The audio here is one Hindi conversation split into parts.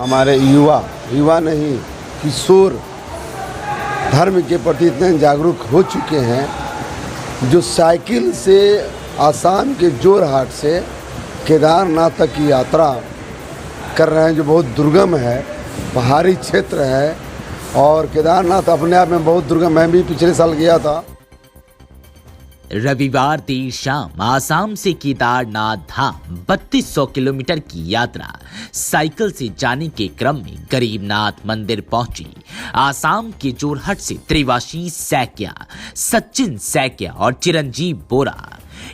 हमारे युवा नहीं किशोर धर्म के प्रति इतने जागरूक हो चुके हैं जो साइकिल से आसाम के जोरहाट से केदारनाथ तक की यात्रा कर रहे हैं, जो बहुत दुर्गम है, पहाड़ी क्षेत्र है और केदारनाथ अपने आप में बहुत दुर्गम। मैं भी पिछले साल गया था। रविवार देर शाम आसाम से केदारनाथ धाम 3200 किलोमीटर की यात्रा साइकिल से जाने के क्रम में गरीबनाथ मंदिर पहुंची। आसाम के जोरहट से त्रिवाशीष सैकिया, सचिन सैकिया और चिरंजीव बोरा,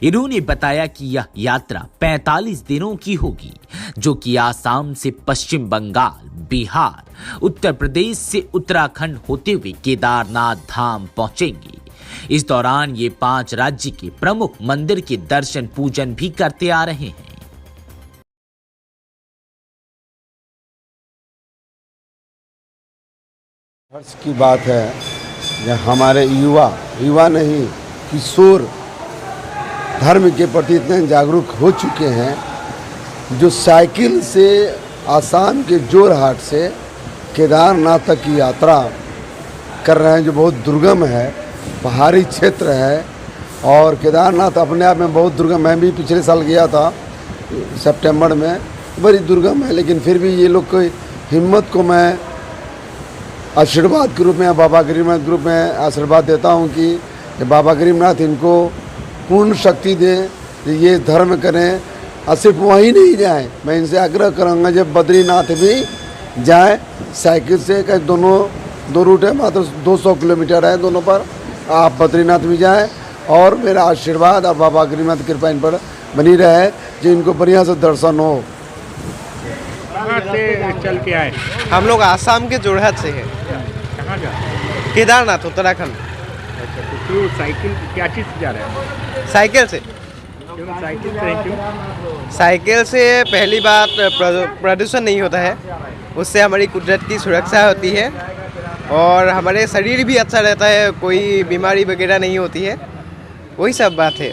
इन्होंने बताया कि यह यात्रा 45 दिनों की होगी, जो कि आसाम से पश्चिम बंगाल, बिहार, उत्तर प्रदेश से उत्तराखंड होते हुए केदारनाथ धाम पहुंचेंगे। इस दौरान ये 5 राज्य के प्रमुख मंदिर के दर्शन पूजन भी करते आ रहे हैं। हर्ष की बात है कि हमारे युवा नहीं किशोर धर्म के प्रति इतने जागरूक हो चुके हैं जो साइकिल से आसाम के जोरहाट से केदारनाथ तक की यात्रा कर रहे हैं, जो बहुत दुर्गम है, पहाड़ी क्षेत्र है और केदारनाथ अपने आप में बहुत दुर्गम। मैं भी पिछले साल गया था सितंबर में, बड़ी दुर्गम है, लेकिन फिर भी ये लोग की हिम्मत को मैं आशीर्वाद के रूप में, बाबा गरीबनाथ के रूप में आशीर्वाद देता हूँ कि बाबा गरीबनाथ इनको पूर्ण शक्ति दें, ये धर्म करें और सिर्फ वहीं नहीं जाएं। मैं इनसे आग्रह करूँगा जब बद्रीनाथ भी जाएं साइकिल से, कहीं दो रूट है, मात्र 200 किलोमीटर है दोनों पर, आप बद्रीनाथ भी जाएं और मेरा आशीर्वाद और बाबा गरीबनाथ की कृपा इन पर बनी रहे, जो इनको बढ़िया से दर्शन हो। कहाँ से चल के आए? हम लोग आसाम के जोरहाट से हैं। कहाँ जा? केदारनाथ, उत्तराखंड। अच्छा, तो क्यों साइकिल, क्या चीज़ से जा रहे हैं? साइकिल से। क्यों साइकिल से? क्यों? साइकिल से पहली बात प्रदूषण नहीं होता है, उससे हमारी कुदरत की सुरक्षा होती है और हमारे शरीर भी अच्छा रहता है, कोई बीमारी वगैरह नहीं होती है, वही सब बात है।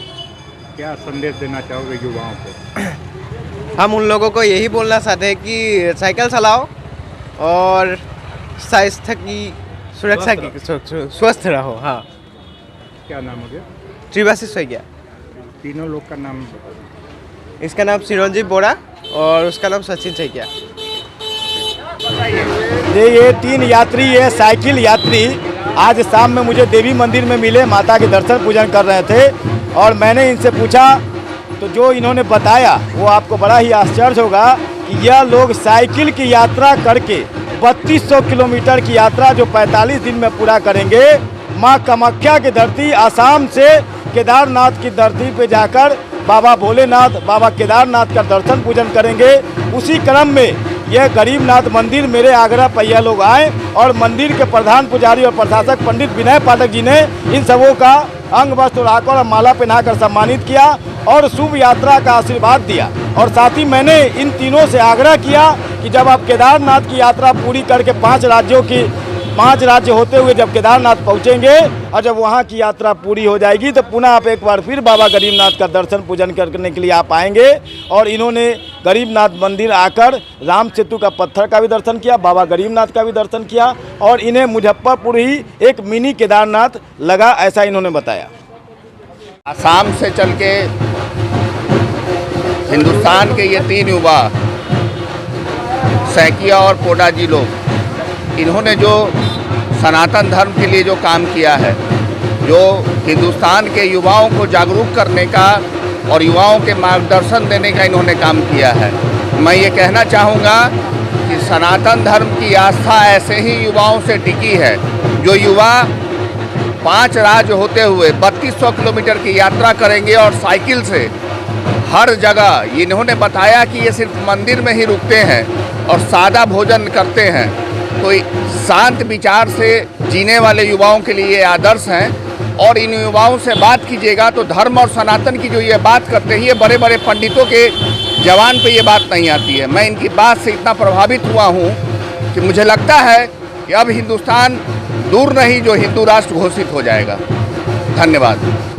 क्या संदेश देना चाहोगे युवाओं को? हम उन लोगों को यही बोलना चाहते हैं कि साइकिल चलाओ और स्वास्थ्य की सुरक्षा की स्वस्थ रहो। हाँ। क्या नाम हो गया? त्रिवाशीष सैकिया। तीनों लोग का नाम बताओ। इसका नाम चिरंजीव बोरा और उसका नाम सचिन सैकिया। ये 3 यात्री, ये साइकिल यात्री आज शाम में मुझे देवी मंदिर में मिले, माता के दर्शन पूजन कर रहे थे और मैंने इनसे पूछा तो जो इन्होंने बताया वो आपको बड़ा ही आश्चर्य होगा कि यह लोग साइकिल की यात्रा करके 3200 किलोमीटर की यात्रा जो 45 दिन में पूरा करेंगे, माँ कामाख्या की धरती आसाम से केदारनाथ की धरती पे जाकर बाबा भोलेनाथ, बाबा केदारनाथ का दर्शन पूजन करेंगे। उसी क्रम में यह गरीबनाथ मंदिर मेरे आगरा पहिया लोग आए और मंदिर के प्रधान पुजारी और प्रशासक पंडित विनय पाठक जी ने इन सबों का अंग वस्त्र उड़ाकर और माला पहनाकर सम्मानित किया और शुभ यात्रा का आशीर्वाद दिया। और साथ ही मैंने इन तीनों से आग्रह किया कि जब आप केदारनाथ की यात्रा पूरी करके 5 राज्य होते हुए जब केदारनाथ पहुंचेंगे और जब वहां की यात्रा पूरी हो जाएगी तो पुनः आप एक बार फिर बाबा गरीबनाथ का दर्शन पूजन करने के लिए आप आएंगे। और इन्होंने गरीबनाथ मंदिर आकर राम सेतु का पत्थर का भी दर्शन किया, बाबा गरीबनाथ का भी दर्शन किया और इन्हें मुजफ्फरपुर ही एक मिनी केदारनाथ लगा, ऐसा इन्होंने बताया। आसाम से चल के हिंदुस्तान के ये 3 युवा सैकिया और पोडा जी लोग, इन्होंने जो सनातन धर्म के लिए जो काम किया है, जो हिंदुस्तान के युवाओं को जागरूक करने का और युवाओं के मार्गदर्शन देने का इन्होंने काम किया है। मैं ये कहना चाहूँगा कि सनातन धर्म की आस्था ऐसे ही युवाओं से टिकी है, जो युवा 5 राज्य होते हुए 3200 किलोमीटर की यात्रा करेंगे और साइकिल से हर जगह। इन्होंने बताया कि ये सिर्फ मंदिर में ही रुकते हैं और सादा भोजन करते हैं, तो शांत विचार से जीने वाले युवाओं के लिए ये आदर्श हैं। और इन युवाओं से बात कीजिएगा तो धर्म और सनातन की जो ये बात करते हैं, ये बड़े बड़े पंडितों के जवान पे ये बात नहीं आती है। मैं इनकी बात से इतना प्रभावित हुआ हूँ कि मुझे लगता है कि अब हिंदुस्तान दूर नहीं, जो हिंदू राष्ट्र घोषित हो जाएगा। धन्यवाद।